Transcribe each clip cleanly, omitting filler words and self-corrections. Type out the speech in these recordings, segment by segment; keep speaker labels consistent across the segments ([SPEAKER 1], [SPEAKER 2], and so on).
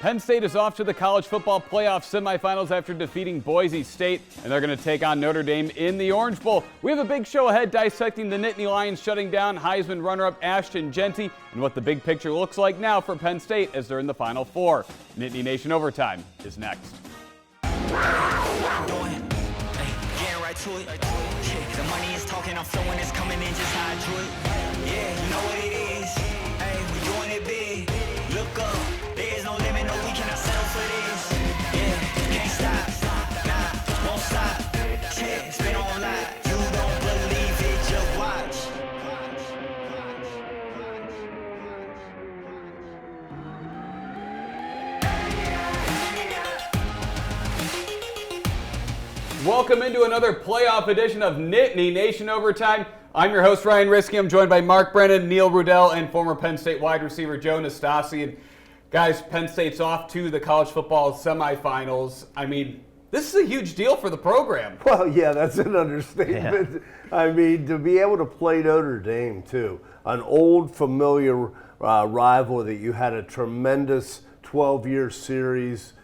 [SPEAKER 1] Penn State is off to the college football playoff semifinals after defeating Boise State, and they're going to take on Notre Dame in the Orange Bowl. We have a big show ahead dissecting the Nittany Lions shutting down Heisman runner-up Ashton Jeanty and what the big picture looks like now for Penn State as they're in the Final Four. Nittany Nation Overtime is next.
[SPEAKER 2] The money is talking, I'm flowing, it's coming in just how I drew it. Yeah, you know what it is. Hey, we doing it big. Look up, there's no limit, no, we cannot settle for this. Yeah, can't stop, nah, won't stop. Yeah, it's been on live. You don't believe it, just watch.
[SPEAKER 1] Welcome into another playoff edition of Nittany Nation Overtime. I'm your host, Ryan Risky. I'm joined by Mark Brennan, Neil Rudell, and former Penn State wide receiver Joe Nastasi. And guys, Penn State's off to the college football semifinals. I mean, this is a huge deal for the program.
[SPEAKER 3] Well, yeah, that's an understatement. Yeah. I mean, to be able to play Notre Dame, too, an old familiar rival that you had a tremendous 12-year series.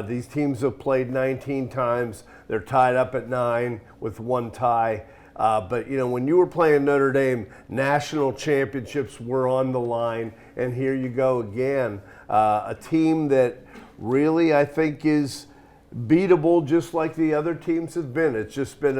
[SPEAKER 3] These teams have played 19 times. They're tied up at 9 with one tie. But, you know, when you were playing Notre Dame, national championships were on the line. And here you go again. A team that really, I think, is beatable just like the other teams have been. It's just been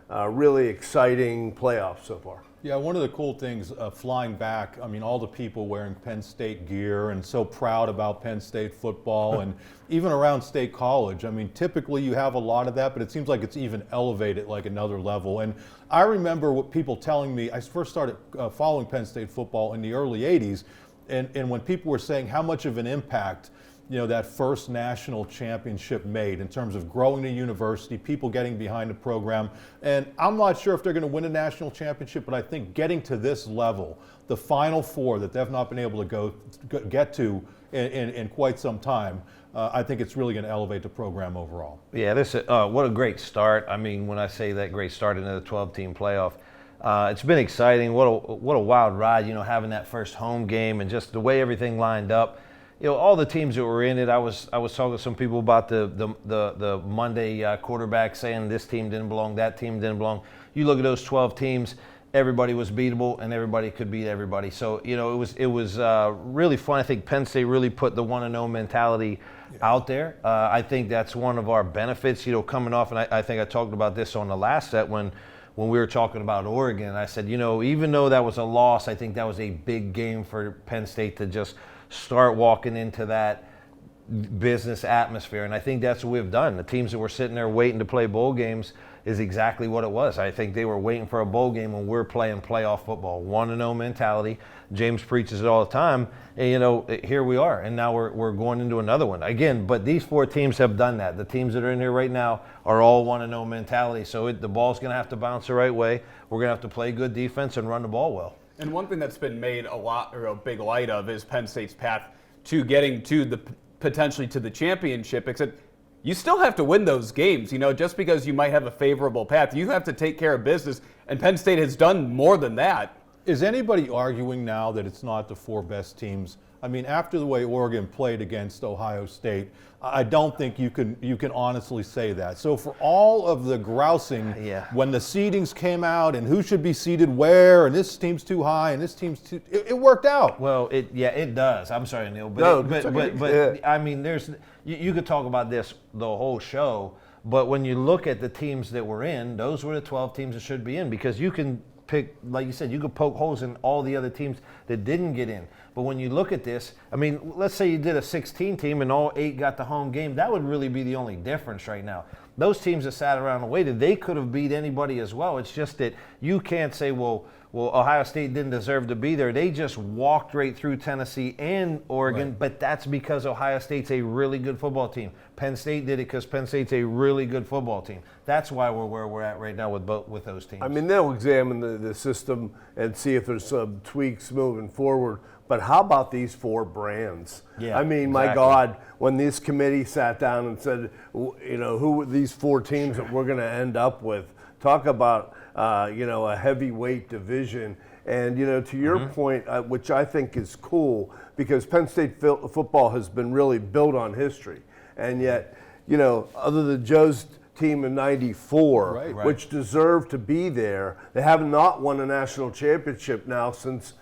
[SPEAKER 3] a really exciting playoff so far.
[SPEAKER 4] Yeah, one of the cool things, flying back, I mean, all the people wearing Penn State gear and so proud about Penn State football and even around State College. I mean, typically you have a lot of that, but it seems like it's even elevated like another level. And I remember what people telling me, I first started following Penn State football in the early 80s, and when people were saying how much of an impact that first national championship made in terms of growing the university, people getting behind the program. And I'm not sure if they're going to win a national championship, but I think getting to this level, the Final Four that they've not been able to get to in quite some time, I think it's really going to elevate the program overall.
[SPEAKER 5] Yeah, what a great start. I mean, when I say that great start into the 12-team playoff, it's been exciting. What a wild ride, having that first home game and just the way everything lined up. All the teams that were in it, I was talking to some people about the Monday quarterback saying this team didn't belong, that team didn't belong. You look at those 12 teams, everybody was beatable and everybody could beat everybody. So, it was really fun. I think Penn State really put the 1-0 mentality out there. I think that's one of our benefits, coming off, and I think I talked about this on the last set when we were talking about Oregon. I said, even though that was a loss, I think that was a big game for Penn State to just start walking into that business atmosphere. And I think that's what we've done. The teams that were sitting there waiting to play bowl games is exactly what it was. I think they were waiting for a bowl game when we're playing playoff football. 1-0 mentality. James preaches it all the time. And, here we are. And now we're going into another one. Again, but these four teams have done that. The teams that are in here right now are all 1-0 mentality. So the ball's going to have to bounce the right way. We're going to have to play good defense and run the ball well.
[SPEAKER 1] And one thing that's been made a big light of is Penn State's path to getting to potentially to the championship, except you still have to win those games. Just because you might have a favorable path, you have to take care of business, and Penn State has done more than that.
[SPEAKER 4] Is anybody arguing now that it's not the four best teams? I mean, after the way Oregon played against Ohio State, I don't think you can honestly say that. So for all of the grousing, when the seedings came out and who should be seeded where, and this team's too high and this team's too, it worked out.
[SPEAKER 5] Well, it does. I'm sorry, Neil, but I mean, you could talk about this the whole show, but when you look at the teams that were in, those were the 12 teams that should be in, because you can pick, like you said, you could poke holes in all the other teams that didn't get in. But when you look at this, I mean, let's say you did a 16 team and all 8 got the home game. That would really be the only difference right now. Those teams that sat around and waited, they could have beat anybody as well. It's just that you can't say, well, Ohio State didn't deserve to be there. They just walked right through Tennessee and Oregon, right. But that's because Ohio State's a really good football team. Penn State did it because Penn State's a really good football team. That's why we're where we're at right now with those teams.
[SPEAKER 3] I mean, they'll examine the system and see if there's some tweaks moving forward. But how about these four brands?
[SPEAKER 5] Yeah,
[SPEAKER 3] I mean,
[SPEAKER 5] exactly.
[SPEAKER 3] My God, when this committee sat down and said, who these four teams that we're going to end up with, talk about, a heavyweight division. And, to your point, which I think is cool, because Penn State football has been really built on history. And yet, other than Joe's team in '94,
[SPEAKER 4] Right.
[SPEAKER 3] which deserved to be there, they have not won a national championship now since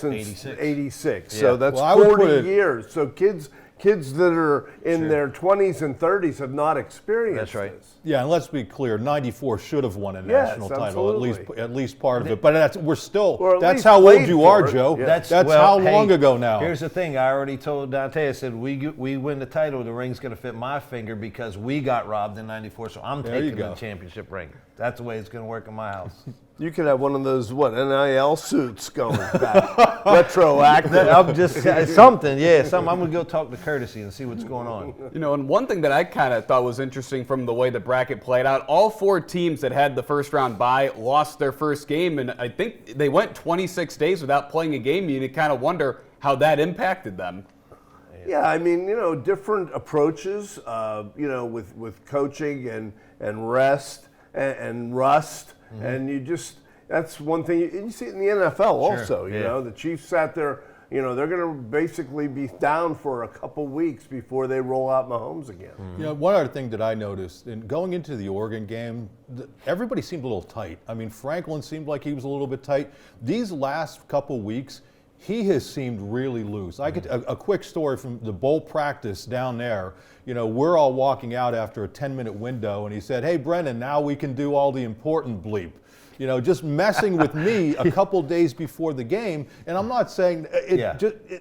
[SPEAKER 3] 86.
[SPEAKER 5] Yeah.
[SPEAKER 3] So that's
[SPEAKER 4] Well, I would
[SPEAKER 3] 40
[SPEAKER 4] put it-
[SPEAKER 3] years. So kids that are in their 20s and 30s have not experienced
[SPEAKER 5] That's right.
[SPEAKER 3] this.
[SPEAKER 4] Yeah, and let's be clear, '94 should have won a
[SPEAKER 3] Yes,
[SPEAKER 4] national title,
[SPEAKER 3] absolutely.
[SPEAKER 4] at least part of it. But we're still,
[SPEAKER 3] Or at
[SPEAKER 4] that's
[SPEAKER 3] least
[SPEAKER 4] how old
[SPEAKER 3] played
[SPEAKER 4] you
[SPEAKER 3] for
[SPEAKER 4] are,
[SPEAKER 3] it.
[SPEAKER 4] Joe.
[SPEAKER 3] Yeah.
[SPEAKER 4] That's
[SPEAKER 5] well,
[SPEAKER 4] how
[SPEAKER 5] hey,
[SPEAKER 4] long ago now.
[SPEAKER 5] Here's the thing. I already told Dante, I said, we win the title, the ring's going to fit my finger because we got robbed in '94, so I'm
[SPEAKER 4] There you
[SPEAKER 5] taking
[SPEAKER 4] go.
[SPEAKER 5] the championship ring. That's the way it's going to work in my house.
[SPEAKER 3] You could have one of those, NIL suits going back, retroactive.
[SPEAKER 5] I'm just something, yeah. I'm going to go talk to Courtesy and see what's going on.
[SPEAKER 1] And one thing that I kind of thought was interesting from the way the bracket played out, all 4 teams that had the first round bye lost their first game, and I think they went 26 days without playing a game. You kind of wonder how that impacted them.
[SPEAKER 3] Yeah, I mean, different approaches, with coaching and rest and rust. And that's one thing. You see it in the NFL also,
[SPEAKER 5] yeah.
[SPEAKER 3] The Chiefs sat there, they're going to basically be down for a couple weeks before they roll out Mahomes again.
[SPEAKER 4] One other thing that I noticed, in going into the Oregon game, everybody seemed a little tight. I mean, Franklin seemed like he was a little bit tight. These last couple weeks, he has seemed really loose. I could a quick story from the bowl practice down there. We're all walking out after a 10-minute window, and he said, "Hey, Brennan, now we can do all the important bleep." Just messing with me a couple days before the game. And I'm not saying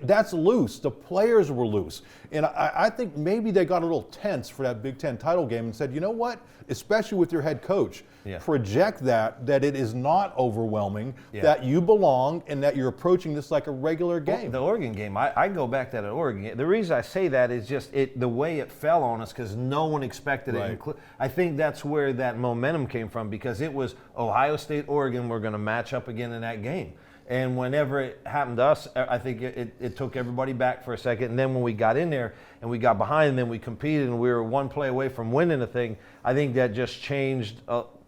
[SPEAKER 4] that's loose. The players were loose. And I think maybe they got a little tense for that Big Ten title game and said, you know what, especially with your head coach, project that it is not overwhelming, that you belong, and that you're approaching this like a regular game.
[SPEAKER 5] The Oregon game, I go back to that Oregon game. The reason I say that is just the way it fell on us because no one expected it. I think that's where that momentum came from because it was Ohio State, Oregon were going to match up again in that game. And whenever it happened to us, I think it took everybody back for a second. And then when we got in there and we got behind and then we competed and we were one play away from winning the thing, I think that just changed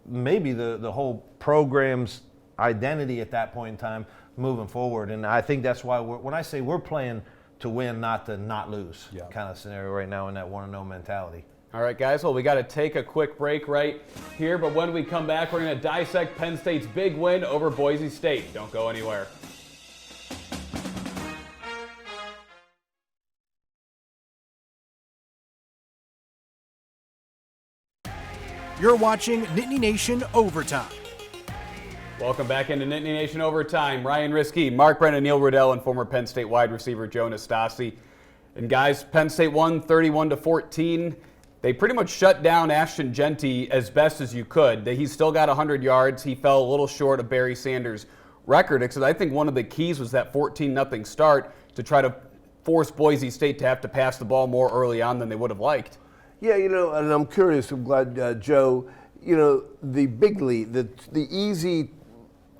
[SPEAKER 5] maybe the whole program's identity at that point in time moving forward. And I think that's why when I say we're playing to win, not to not lose kind of scenario right now in that want-to-know mentality.
[SPEAKER 1] All right, guys, well, we got to take a quick break right here, but when we come back, we're going to dissect Penn State's big win over Boise State. Don't go anywhere.
[SPEAKER 6] You're watching Nittany Nation Overtime.
[SPEAKER 1] Welcome back into Nittany Nation Overtime. Ryan Riskey, Mark Brennan, Neil Riddell, and former Penn State wide receiver Joe Nastasi. And guys, Penn State won 31-14. They pretty much shut down Ashton Jeanty as best as you could. He's still got 100 yards. He fell a little short of Barry Sanders' record because I think one of the keys was that 14-0 start to try to force Boise State to have to pass the ball more early on than they would have liked.
[SPEAKER 3] Yeah, and I'm curious. I'm glad, Joe, the big lead, the easy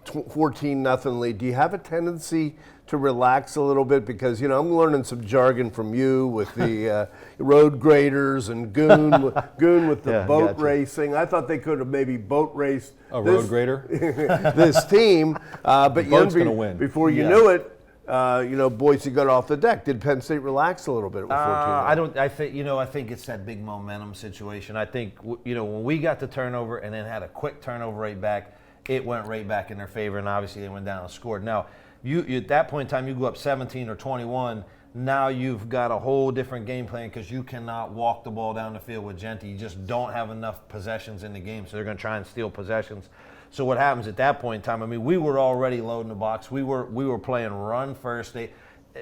[SPEAKER 3] 14-0 lead, do you have a tendency to relax a little bit? Because, I'm learning some jargon from you with the road graders and goon with the boat racing. I thought they could have maybe boat raced
[SPEAKER 4] road grader?
[SPEAKER 3] this team. But
[SPEAKER 4] boat's going to win.
[SPEAKER 3] Before you knew it, Boise got off the deck. Did Penn State relax a little bit with 14?
[SPEAKER 5] I think it's that big momentum situation. I think, when we got the turnover and then had a quick turnover right back, it went right back in their favor, and obviously they went down and scored. Now, you at that point in time, you go up 17 or 21. Now you've got a whole different game plan because you cannot walk the ball down the field with Jeanty. You just don't have enough possessions in the game, so they're going to try and steal possessions. So what happens at that point in time? I mean, we were already loading the box. We were playing run first.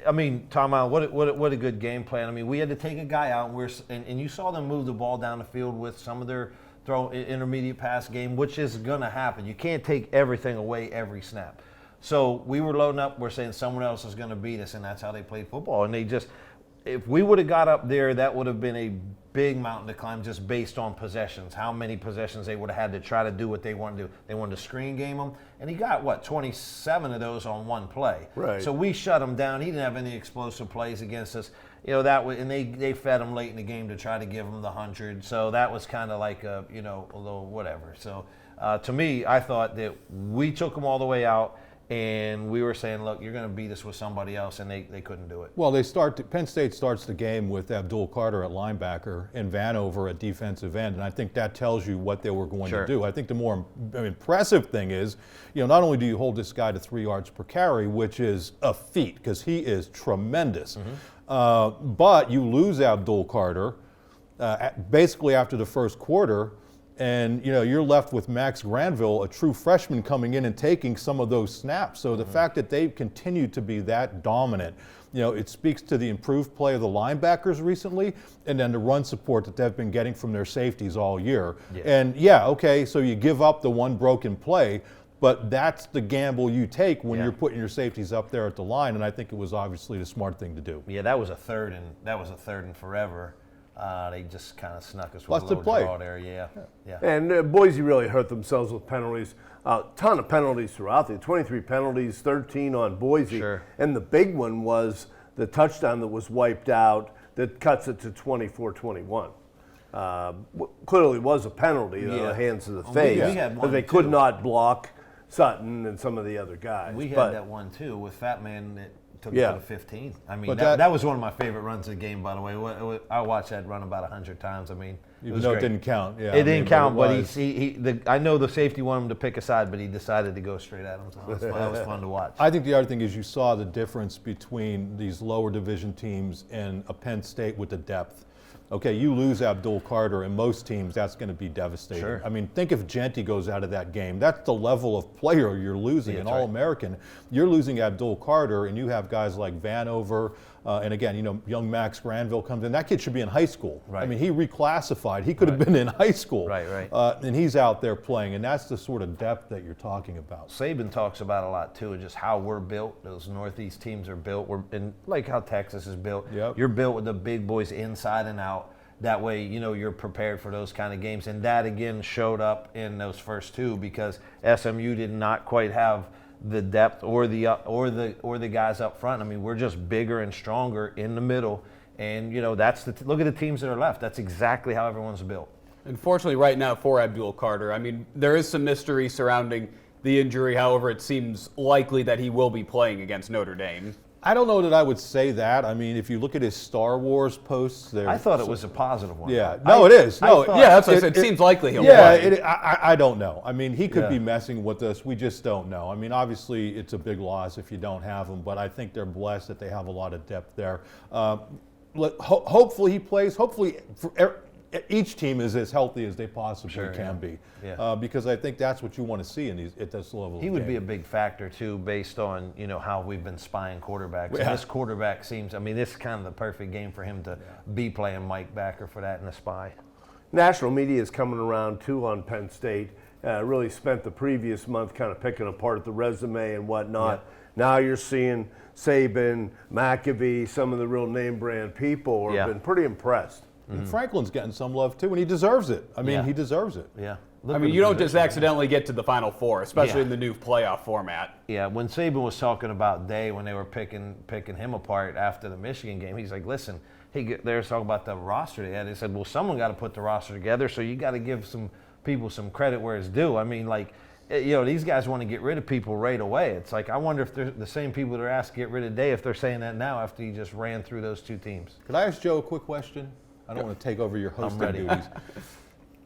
[SPEAKER 5] Tom Allen, what a good game plan. I mean, we had to take a guy out, and you saw them move the ball down the field with some of their intermediate pass game, which is going to happen. You can't take everything away every snap. So we were loading up. We're saying someone else is going to beat us, and that's how they played football. And if we would have got up there, that would have been a big mountain to climb just based on possessions, how many possessions they would have had to try to do what they wanted to do. They wanted to screen game him, and he got, 27 of those on one play.
[SPEAKER 3] Right.
[SPEAKER 5] So we shut him down. He didn't have any explosive plays against us. And they fed him late in the game to try to give him the 100. So that was kind of like a little whatever. So to me, I thought that we took them all the way out. And we were saying, look, you're going to beat us with somebody else, and they couldn't do it.
[SPEAKER 4] Well, Penn State starts the game with Abdul Carter at linebacker and Vanover at defensive end, and I think that tells you what they were going to do. I think the more impressive thing is, not only do you hold this guy to 3 yards per carry, which is a feat because he is tremendous, but you lose Abdul Carter basically after the first quarter. And, you're left with Max Granville, a true freshman, coming in and taking some of those snaps. So the fact that they've continued to be that dominant, it speaks to the improved play of the linebackers recently and then the run support that they've been getting from their safeties all year. Yeah. And, so you give up the one broken play, but that's the gamble you take when you're putting your safeties up there at the line, and I think it was obviously the smart thing to do.
[SPEAKER 5] Yeah, that was a third and forever. They just kind of snuck us with a little draw there, yeah.
[SPEAKER 3] And Boise really hurt themselves with penalties. A ton of penalties throughout. They had 23 penalties, 13 on Boise.
[SPEAKER 5] Sure.
[SPEAKER 3] And the big one was the touchdown that was wiped out that cuts it to 24-21. Clearly was a penalty in the hands of the face, but they could not block Sutton and some of the other guys.
[SPEAKER 5] We had that one too with Fat Man that took it to the 15. I mean, that was one of my favorite runs of the game, by the way. I watched that run about 100 times. I mean,
[SPEAKER 4] even though it didn't count. Yeah,
[SPEAKER 5] it didn't count, but I know the safety wanted him to pick a side, but he decided to go straight at him. So that was fun to watch.
[SPEAKER 4] I think the other thing is you saw the difference between these lower division teams and a Penn State with the depth. Okay, you lose Abdul Carter, and most teams, that's going to be devastating. Sure. I mean, think if Jeanty goes out of that game. That's the level of player you're losing, an All-American. You're losing Abdul Carter, and you have guys like Vanover, and again, young Max Granville comes in. That kid should be in high school. Right. I mean, he reclassified. He could have been in high school.
[SPEAKER 5] Right.
[SPEAKER 4] And he's out there playing, and that's the sort of depth that you're talking about.
[SPEAKER 5] Saban talks about a lot, too, just how we're built. Those Northeast teams are built. Like how Texas is built. Yep. You're built with the big boys inside and out. That way, you're prepared for those kind of games. And that, again, showed up in those first two because SMU did not quite have the depth or the guys up front. I mean, we're just bigger and stronger in the middle. And, that's look at the teams that are left. That's exactly how everyone's built.
[SPEAKER 1] Unfortunately, right now for Abdul Carter, I mean, there is some mystery surrounding the injury. However, it seems likely that he will be playing against Notre Dame.
[SPEAKER 4] I don't know that I would say that. I mean, if you look at his Star Wars posts,
[SPEAKER 5] I thought it was a positive one.
[SPEAKER 4] Yeah, no, it is. No,
[SPEAKER 1] that's what I said. It seems likely he'll play.
[SPEAKER 4] I don't know. I mean, he could be messing with us. We just don't know. I mean, obviously, it's a big loss if you don't have him, but I think they're blessed that they have a lot of depth there. Hopefully he plays. Hopefully each team is as healthy as they possibly can be. Yeah. Because I think that's what you want to see at this level.
[SPEAKER 5] He would be a big factor too, based on how we've been spying quarterbacks. Yeah. This quarterback seems. I mean, this is kind of the perfect game for him to be playing Mike Backer for that in the spy.
[SPEAKER 3] National media is coming around too on Penn State. Really spent the previous month kind of picking apart the resume and whatnot. Yeah. Now you're seeing Saban, McAfee, some of the real name brand people have been pretty impressed.
[SPEAKER 4] And Franklin's getting some love too, and he deserves it. I mean, he deserves it.
[SPEAKER 5] Yeah.
[SPEAKER 1] I mean, you don't just accidentally get to the Final Four, especially in the new playoff format.
[SPEAKER 5] Yeah, when Saban was talking about Day, when they were picking him apart after the Michigan game, he's like, listen, they were talking about the roster they had. They said, well, someone got to put the roster together, so you got to give some people some credit where it's due. I mean, like, these guys want to get rid of people right away. It's like, I wonder if they're the same people that are asked to get rid of Day, if they're saying that now after he just ran through those two teams.
[SPEAKER 4] Could I ask Joe a quick question? I don't want to take over your hosting duties.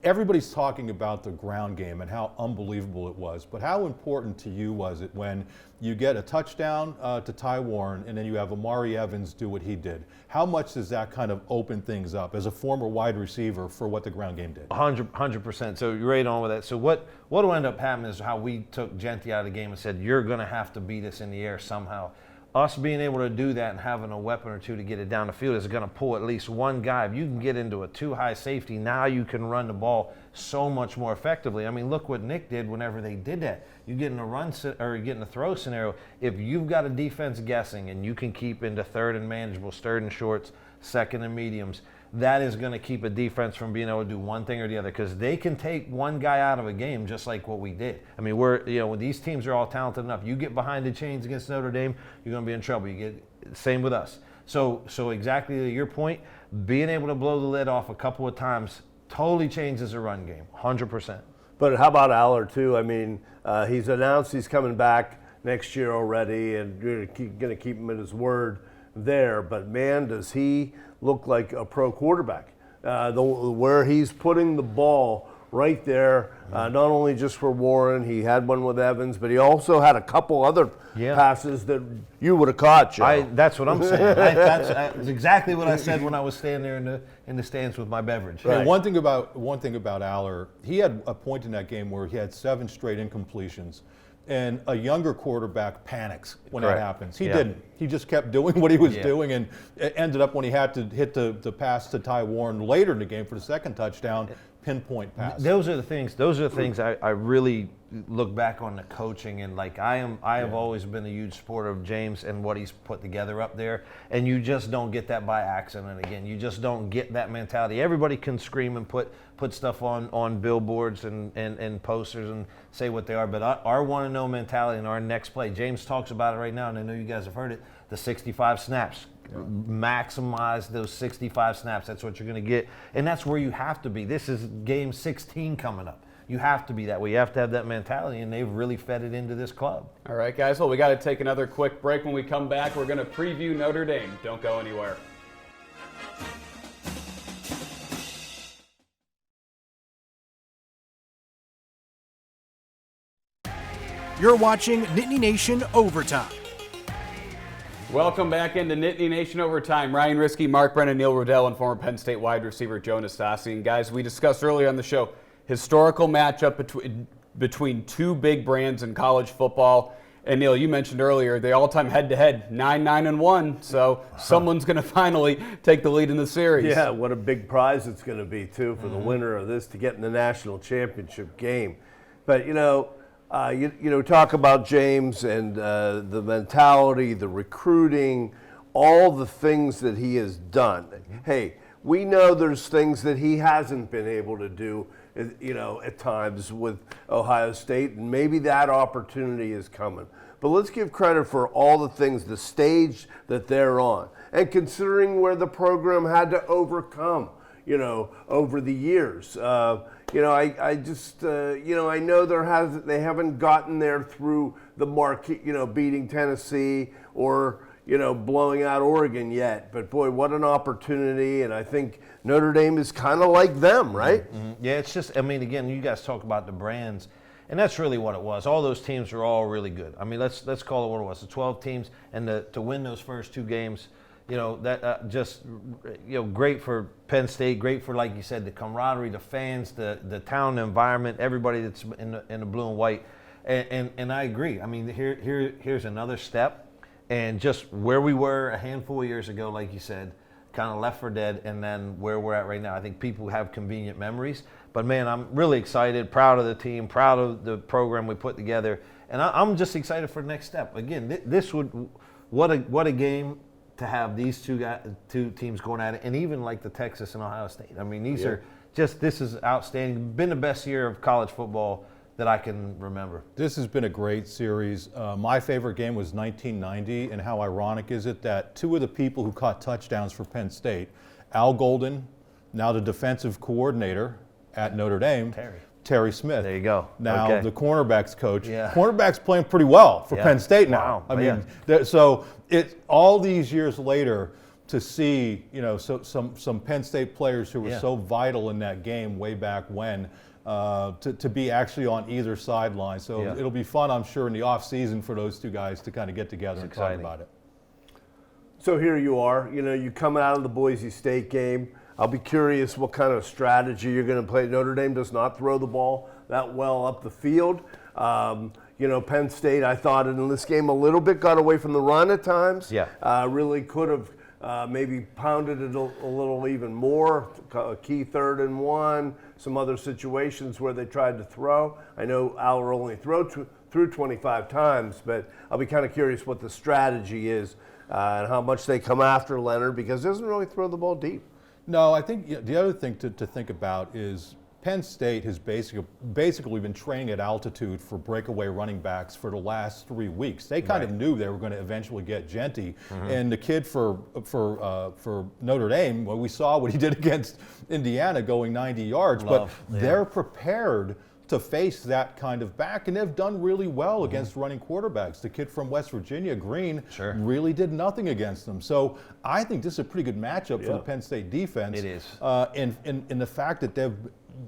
[SPEAKER 4] Everybody's talking about the ground game and how unbelievable it was, but how important to you was it when you get a touchdown to Ty Warren and then you have Amari Evans do what he did? How much does that kind of open things up as a former wide receiver for what the ground game did?
[SPEAKER 5] 100%. So you're right on with that. So what will end up happening is how we took Jeanty out of the game and said, you're going to have to beat us in the air somehow. Us being able to do that and having a weapon or two to get it down the field is going to pull at least one guy. If you can get into a too-high safety, now you can run the ball so much more effectively. I mean, look what Nick did whenever they did that. You get in a run or you get in a throw scenario. If you've got a defense guessing and you can keep into third and manageable, third and shorts, second and mediums, that is going to keep a defense from being able to do one thing or the other because they can take one guy out of a game just like what we did. I mean, when these teams are all talented enough, you get behind the chains against Notre Dame, you're going to be in trouble. You get same with us. So exactly to your point, being able to blow the lid off a couple of times totally changes the run game, 100%.
[SPEAKER 3] But how about Aller too? I mean, he's announced he's coming back next year already, and you're going to keep him at his word there. But man, does he look like a pro quarterback. Where he's putting the ball right there, not only just for Warren, he had one with Evans, but he also had a couple other passes that you would have caught, Joe.
[SPEAKER 5] That's what I'm saying. That's exactly what I said when I was standing there in the stands with my beverage.
[SPEAKER 4] Right. Hey, one thing about Aller, he had a point in that game where he had 7 straight incompletions. And a younger quarterback panics when that happens. He didn't. He just kept doing what he was doing, and it ended up when he had to hit the pass to Ty Warren later in the game for the second touchdown, pinpoint pass.
[SPEAKER 5] Those are the things I really look back on the coaching, and like I have always been a huge supporter of James and what he's put together up there, and you just don't get that by accident. Again, you just don't get that mentality. Everybody can scream and put stuff on billboards and posters and say what they are, but our want-to-know mentality and our next play, James talks about it right now, and I know you guys have heard it, the 65 snaps. Maximize those 65 snaps. That's what you're going to get, and that's where you have to be. This is game 16 coming up. You have to be that way. You have to have that mentality, and they've really fed it into this club.
[SPEAKER 1] All right, guys. Well, we got to take another quick break. When we come back, we're going to preview Notre Dame. Don't go anywhere.
[SPEAKER 6] You're watching Nittany Nation Overtime.
[SPEAKER 1] Welcome back into Nittany Nation Overtime. Ryan Riskey, Mark Brennan, Neil Rodell, and former Penn State wide receiver Joe Nastasi. And guys, we discussed earlier on the show, historical matchup between two big brands in college football. And Neil, you mentioned earlier the all-time head-to-head, 9-1. So someone's going to finally take the lead in the series.
[SPEAKER 3] Yeah, what a big prize it's going to be too for the winner of this to get in the national championship game. But talk about James and the mentality, the recruiting, all the things that he has done. Hey, we know there's things that he hasn't been able to do, at times with Ohio State, and maybe that opportunity is coming. But let's give credit for all the things, the stage that they're on, and considering where the program had to overcome, over the years. I know they haven't gotten there through the market, beating Tennessee or, blowing out Oregon yet. But boy, what an opportunity. And I think Notre Dame is kind of like them, right?
[SPEAKER 5] Mm-hmm. Yeah, it's just, again, you guys talk about the brands, and that's really what it was. All those teams were all really good. Let's call it what it was. The 12 teams, and to win those first 2 games, great for Penn State, great for, like you said, the camaraderie, the fans, the town, the environment, everybody that's in the blue and white. And I agree. Here's another step, and just where we were a handful of years ago, like you said, kind of left for dead, and then where we're at right now. I think people have convenient memories, but man, I'm really excited, proud of the team, proud of the program we put together, and I'm just excited for the next step. Again, what a game to have these two teams going at it, and even like the Texas and Ohio State. This is outstanding. Been the best year of college football that I can remember.
[SPEAKER 4] This has been a great series. My favorite game was 1990, and how ironic is it that 2 of the people who caught touchdowns for Penn State, Al Golden, now the defensive coordinator at Notre Dame, Terry Smith.
[SPEAKER 5] There you go.
[SPEAKER 4] Now the cornerbacks coach. Yeah. Cornerbacks playing pretty well for Penn State now.
[SPEAKER 5] Wow.
[SPEAKER 4] So it's all these years later to see, some Penn State players who were so vital in that game way back when, to be actually on either sideline. So it'll be fun, I'm sure, in the off season for those 2 guys to kind of get together and talk about it.
[SPEAKER 3] So here you are, you come out of the Boise State game. I'll be curious what kind of strategy you're going to play. Notre Dame does not throw the ball that well up the field. Penn State, I thought in this game a little bit got away from the run at times. Really could have maybe pounded it a little even more. A key 3rd and 1, some other situations where they tried to throw. I know Aller only threw 25 times, but I'll be kind of curious what the strategy is and how much they come after Leonard, because he doesn't really throw the ball deep.
[SPEAKER 4] No, I think the other thing to think about is Penn State has basically been training at altitude for breakaway running backs for the last 3 weeks. They kind of knew they were going to eventually get Jeanty, and the kid for Notre Dame. Well, we saw what he did against Indiana, going 90 yards. They're prepared to face that kind of back, and they've done really well against running quarterbacks. The kid from West Virginia, Green, really did nothing against them. So I think this is a pretty good matchup for the Penn State defense.
[SPEAKER 5] It is.
[SPEAKER 4] In the fact that they've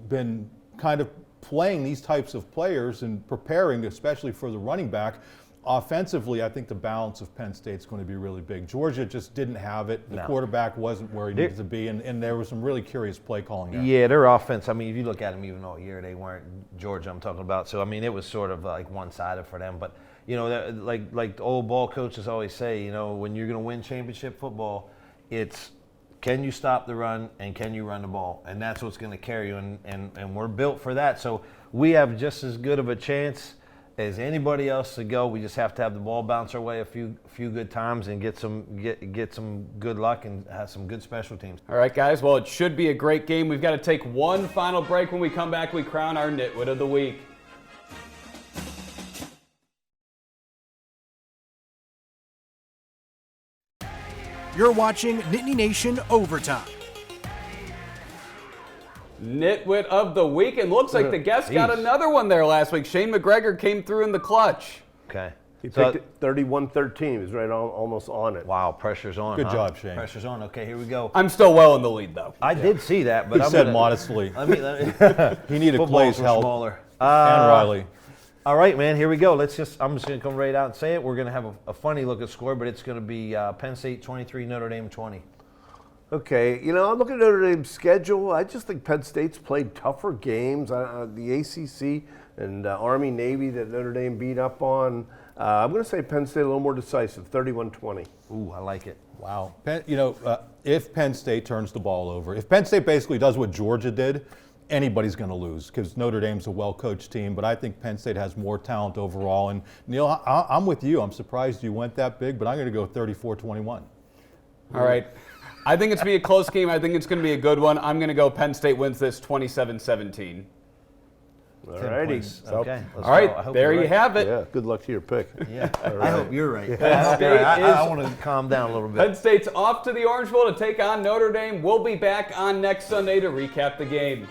[SPEAKER 4] been kind of playing these types of players and preparing, especially for the running back. Offensively, I think the balance of Penn State's going to be really big. Georgia just didn't have it. The quarterback wasn't where he needed to be, and there was some really curious play calling there.
[SPEAKER 5] Yeah, their offense, I mean, if you look at them even all year, they weren't Georgia I'm talking about. So, I mean, it was sort of like one-sided for them. But, you know, like the old ball coaches always say, you know, when you're going to win championship football, it's can you stop the run and can you run the ball? And that's what's going to carry you, and we're built for that. So we have just as good of a chance as anybody else to go. We just have to have the ball bounce our way a few good times and get some good luck and have some good special teams.
[SPEAKER 1] All right, guys. Well, it should be a great game. We've got to take one final break. When we come back, we crown our Nitwit of the Week.
[SPEAKER 6] You're watching Nittany Nation Overtime.
[SPEAKER 1] Nitwit of the Week, and looks like the guest got another one there last week. Shane McGregor came through in the clutch.
[SPEAKER 5] Okay.
[SPEAKER 3] He picked it 31-13. He was right almost on it.
[SPEAKER 5] Wow, pressure's on.
[SPEAKER 4] Good job, Shane.
[SPEAKER 5] Pressure's on. Okay, here we go.
[SPEAKER 1] I'm still well in the lead, though.
[SPEAKER 5] I did see that, but
[SPEAKER 4] He said modestly.
[SPEAKER 5] Let me
[SPEAKER 4] He needed Clay's help.
[SPEAKER 5] Smaller.
[SPEAKER 4] And Riley.
[SPEAKER 5] All right, man, here we go. I'm just going to come right out and say it. We're going to have a funny looking score, but it's going to be Penn State 23, Notre Dame 20.
[SPEAKER 3] Okay, you know, I'm looking at Notre Dame's schedule. I just think Penn State's played tougher games. The ACC and Army Navy that Notre Dame beat up on. I'm going to say Penn State a little more decisive, 31-20.
[SPEAKER 5] Ooh, I like it.
[SPEAKER 4] Wow. If Penn State turns the ball over, if Penn State basically does what Georgia did, anybody's going to lose because Notre Dame's a well-coached team, but I think Penn State has more talent overall. And, Neil, I'm with you. I'm surprised you went that big, but I'm going to go 34-21.
[SPEAKER 1] All right. I think it's going to be a close game. I think it's going to be a good one. I'm going to go Penn State wins this 27-17.
[SPEAKER 3] All righty.
[SPEAKER 5] Okay.
[SPEAKER 1] All right, there you have it.
[SPEAKER 3] Yeah, good luck to your pick.
[SPEAKER 5] Yeah, I hope you're right.
[SPEAKER 1] I
[SPEAKER 5] want to calm down a little bit.
[SPEAKER 1] Penn State's off to the Orange Bowl to take on Notre Dame. We'll be back on next Sunday to recap the game.